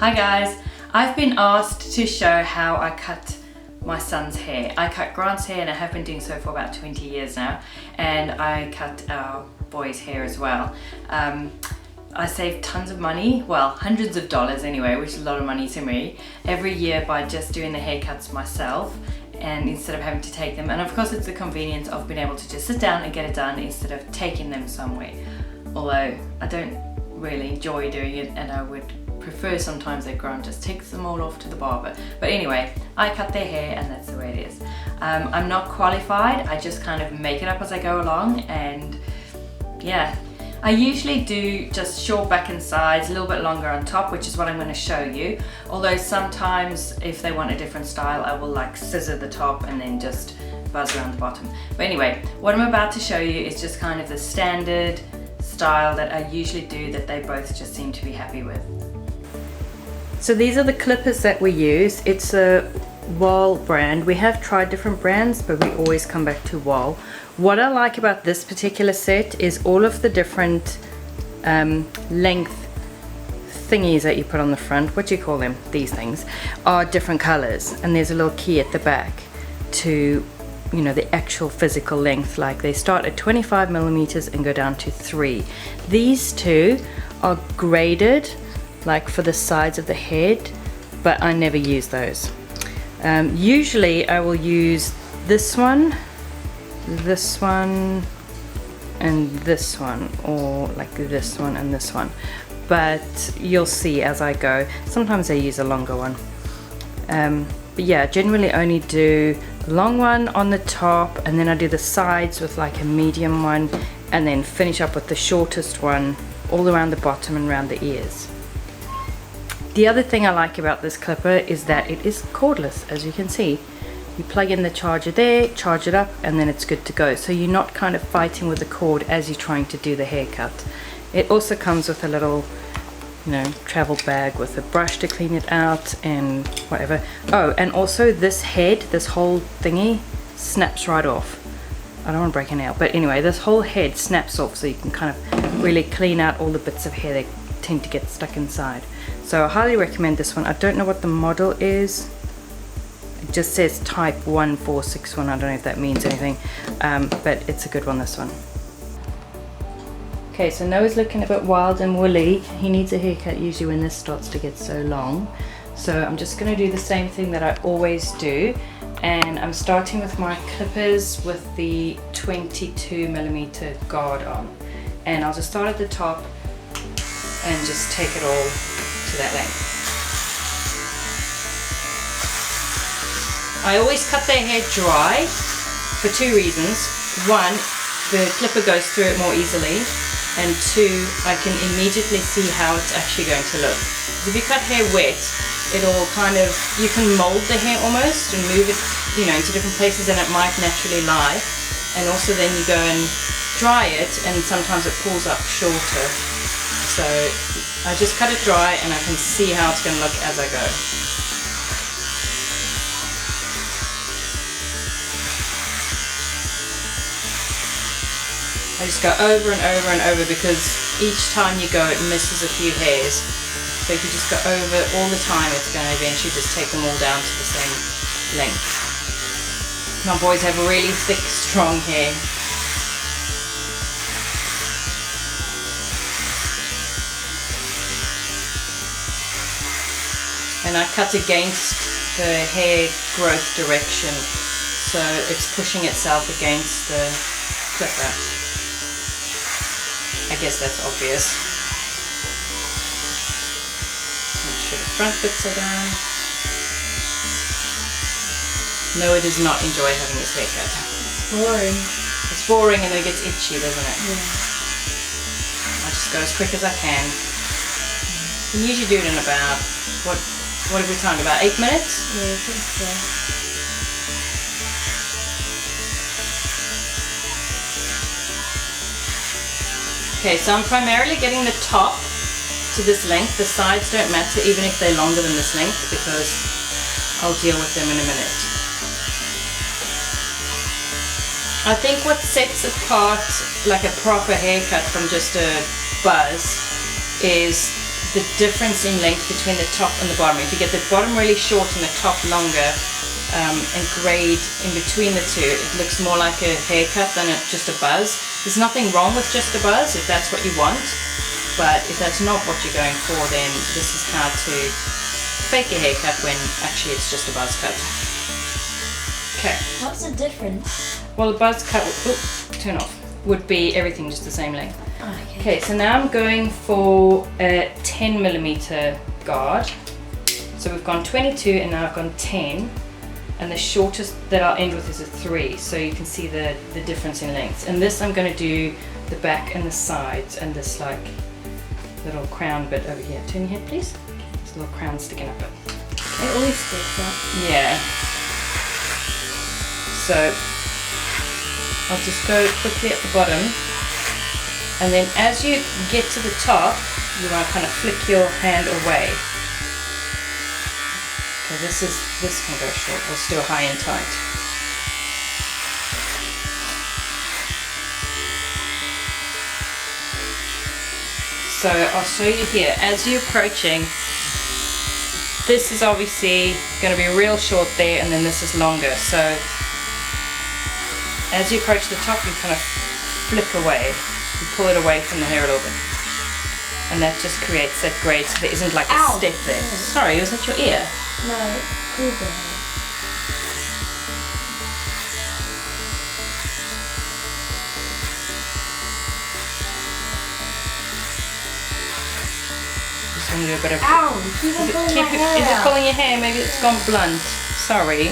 Hi guys, I've been asked to show how I cut my son's hair. I cut Grant's hair and I have been doing so for about 20 years now, and I cut our boy's hair as well. I save tons of money, well hundreds of dollars anyway, which is a lot of money to me, every year by just doing the haircuts myself, and instead of having to take them. And of course it's the convenience of being able to just sit down and get it done instead of taking them somewhere. Although I don't really enjoy doing it, and I would prefer sometimes that Grant just takes them all off to the barber. But anyway, I cut their hair and that's the way it is. I'm not qualified, I just kind of make it up as I go along, and yeah. I usually do just short back and sides, a little bit longer on top, which is what I'm going to show you. Although sometimes if they want a different style, I will like scissor the top and then just buzz around the bottom. But anyway, what I'm about to show you is just kind of the standard style that I usually do that they both just seem to be happy with. So these are the clippers that we use. It's a Wahl brand. We have tried different brands, but we always come back to Wahl. What I like about this particular set is all of the different length thingies that you put on the front, what do you call them, these things, are different colors, and there's a little key at the back to, you know, the actual physical length. Like they start at 25 millimeters and go down to 3. These two are graded like for the sides of the head, but I never use those. Usually I will use this one, and this one, or like this one and this one, but you'll see as I go. Sometimes I use a longer one, but yeah, generally only do the long one on the top, and then I do the sides with like a medium one, and then finish up with the shortest one all around the bottom and around the ears. The other thing I like about this clipper is that it is cordless, as you can see. You plug in the charger there, charge it up, and then it's good to go. So you're not kind of fighting with the cord as you're trying to do the haircut. It also comes with a little, you know, travel bag with a brush to clean it out and whatever. Oh, and also this head, this whole thingy, snaps right off. I don't want to break a nail, but anyway, this whole head snaps off, so you can kind of really clean out all the bits of hair that tend to get stuck inside. So I highly recommend this one. I don't know what the model is. It just says type 1461. I don't know if that means anything, but it's a good one, this one. Okay, so Noah's looking a bit wild and woolly. He needs a haircut usually when this starts to get so long. So I'm just going to do the same thing that I always do, and I'm starting with my clippers with the 22 millimeter guard on, and I'll just start at the top and just take it all to that length. I always cut their hair dry for two reasons. One, the clipper goes through it more easily, and two, I can immediately see how it's actually going to look. If you cut hair wet, it'll kind of, you can mold the hair almost and move it, you know, into different places, and it might naturally lie. And also then you go and dry it, and sometimes it pulls up shorter. So I just cut it dry, and I can see how it's going to look as I go. I just go over and over and over, because each time you go it misses a few hairs. So if you just go over all the time, it's going to eventually just take them all down to the same length. My boys have really thick, strong hair. And I cut against the hair growth direction, so it's pushing itself against the clipper. I guess that's obvious. Make sure the front bits are down. Noah does not enjoy having his hair cut. It's boring. It's boring, and it gets itchy, doesn't it? Yeah. I just go as quick as I can. You usually do it in about, what have we timed, about 8 minutes? Yeah, I think so. Okay, so I'm primarily getting the top to this length. The sides don't matter even if they're longer than this length, because I'll deal with them in a minute. I think what sets apart like a proper haircut from just a buzz is the difference in length between the top and the bottom. If you get the bottom really short and the top longer, and grade in between the two, it looks more like a haircut than just a buzz. There's nothing wrong with just a buzz if that's what you want, but if that's not what you're going for, then this is how to fake a haircut when actually it's just a buzz cut. Okay. What's the difference? Well, a buzz cut, turn off, would be everything just the same length. Okay, so now I'm going for a 10mm guard. So we've gone 22 and now I've gone 10. And the shortest that I'll end with is a 3, so you can see the difference in lengths. And this I'm going to do the back and the sides and this like little crown bit over here. Turn your head please. There's a little crown sticking up it. It always sticks up. Yeah. So I'll just go quickly at the bottom, and then as you get to the top, you want to kind of flick your hand away. Okay, this can go short. Let's do a high and tight. So I'll show you here. As you're approaching, this is obviously going to be real short there, and then this is longer. So as you approach the top, you kind of flick away. You pull it away from the hair a little bit. And that just creates that grade, so there isn't like a step there. Sorry, was that your ear? No, Google. Just want to do a bit of... Ow! Keep on pulling my hair Is it out. pulling your hair? Maybe it's gone blunt. Sorry.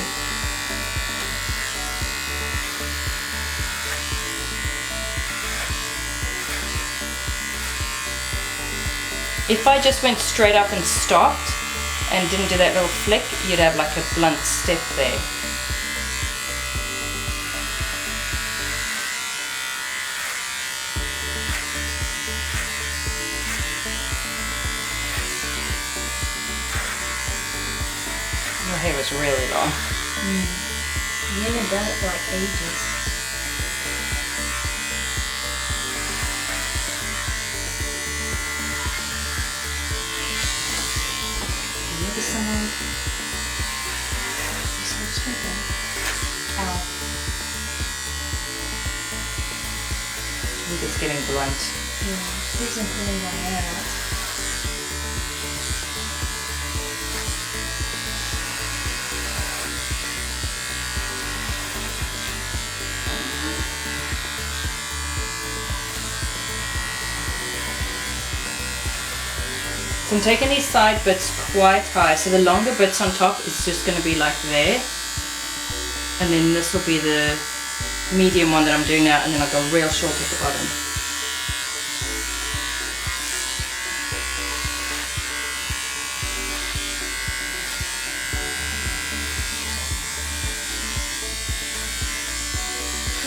If I just went straight up and stopped and didn't do that little flick, you'd have like a blunt step there. Your hair was really long. You haven't done it for like ages. Maybe someone... Ow. I think it's getting blunt. Yeah, she's been pulling my hair out. So I'm taking these side bits quite high, so the longer bits on top is just going to be like there, and then this will be the medium one that I'm doing now, and then I'll go real short at the bottom.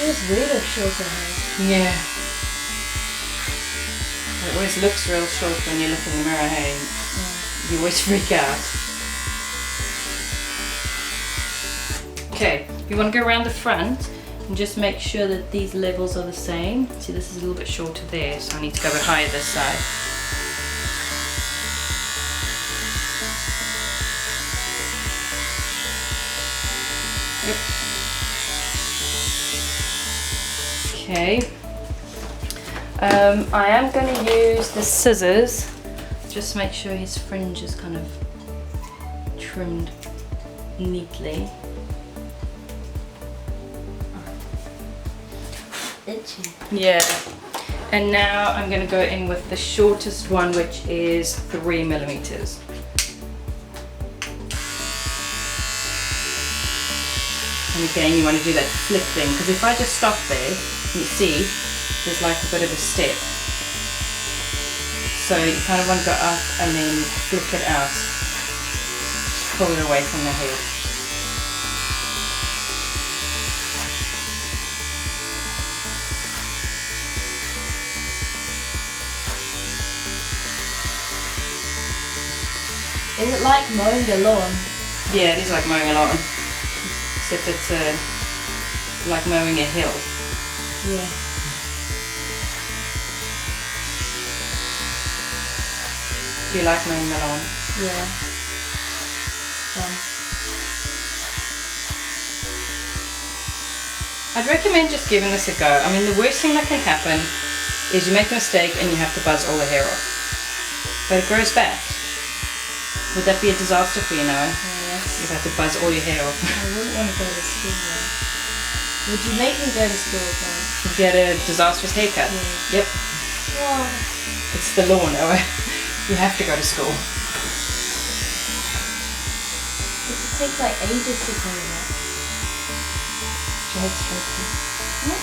It was really short hair. Yeah. It always looks real short when you look in the mirror, hey? You always freak out. Okay, you want to go around the front and just make sure that these levels are the same. See, this is a little bit shorter there, so I need to go a bit higher this side. Yep. Okay. I am going to use the scissors. Just make sure his fringe is kind of trimmed neatly. Itchy. Yeah. And now I'm going to go in with the shortest one, which is 3mm. And again, you want to do that flick thing, because if I just stop there, you see, there's like a bit of a step. So you kind of want to go up and then flick it out. Pull it away from the head. Is it like mowing the lawn? Yeah, it is like mowing a lawn. Except it's like mowing a hill. Yeah. Do you like mowing the lawn? Yeah. I'd recommend just giving this a go. I mean, the worst thing that can happen is you make a mistake and you have to buzz all the hair off. But it grows back. Would that be a disaster for you, Noah? Yes. You'd have to buzz all your hair off. I wouldn't want to go to school though. Would you make me go to school though? Get a disastrous haircut? Yeah. Yep. Wow. It's the law, Noah. You have to go to school. It takes like ages to do that. Straight, straight. Yeah.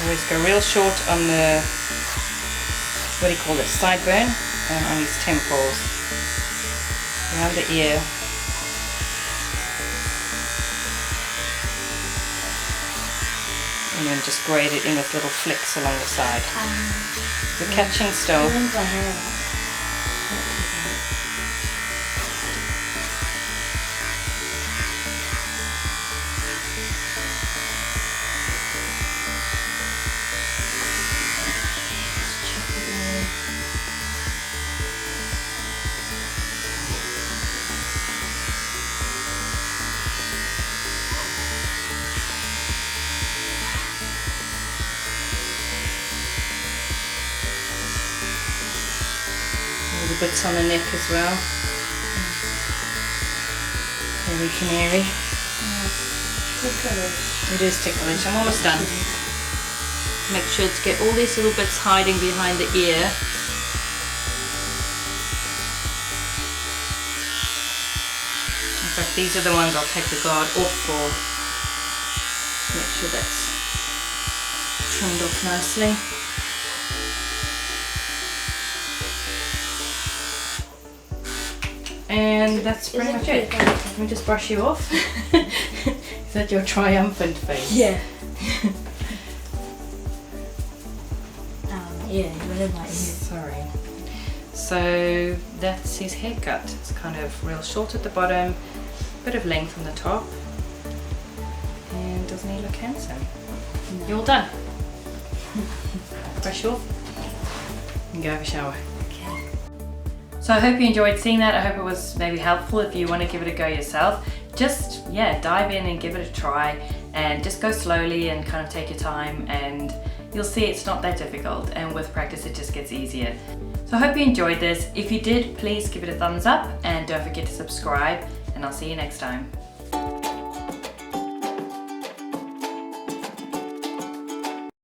Always go real short on the, what do you call it, sideburn, and on his temples, around the ear. And then just braid it in with little flicks along the side. The catching still. Ruins my hair. Little bits on the neck as well. Very canary. Ticklish. It is ticklish. I'm almost done. Make sure to get all these little bits hiding behind the ear. In fact, these are the ones I'll take the guard off for. Make sure that's trimmed off nicely. And that's pretty much it. Let me just brush you off. Is that your triumphant face? Yeah. Yeah, whatever I hear. Sorry. So that's his haircut. It's kind of real short at the bottom, bit of length on the top. And doesn't he look handsome? No. You're all done. Brush you off and go have a shower. Okay. So I hope you enjoyed seeing that. I hope it was maybe helpful if you want to give it a go yourself. Just, yeah, dive in and give it a try and just go slowly and kind of take your time, and you'll see it's not that difficult, and with practice it just gets easier. So I hope you enjoyed this. If you did, please give it a thumbs up and don't forget to subscribe, and I'll see you next time.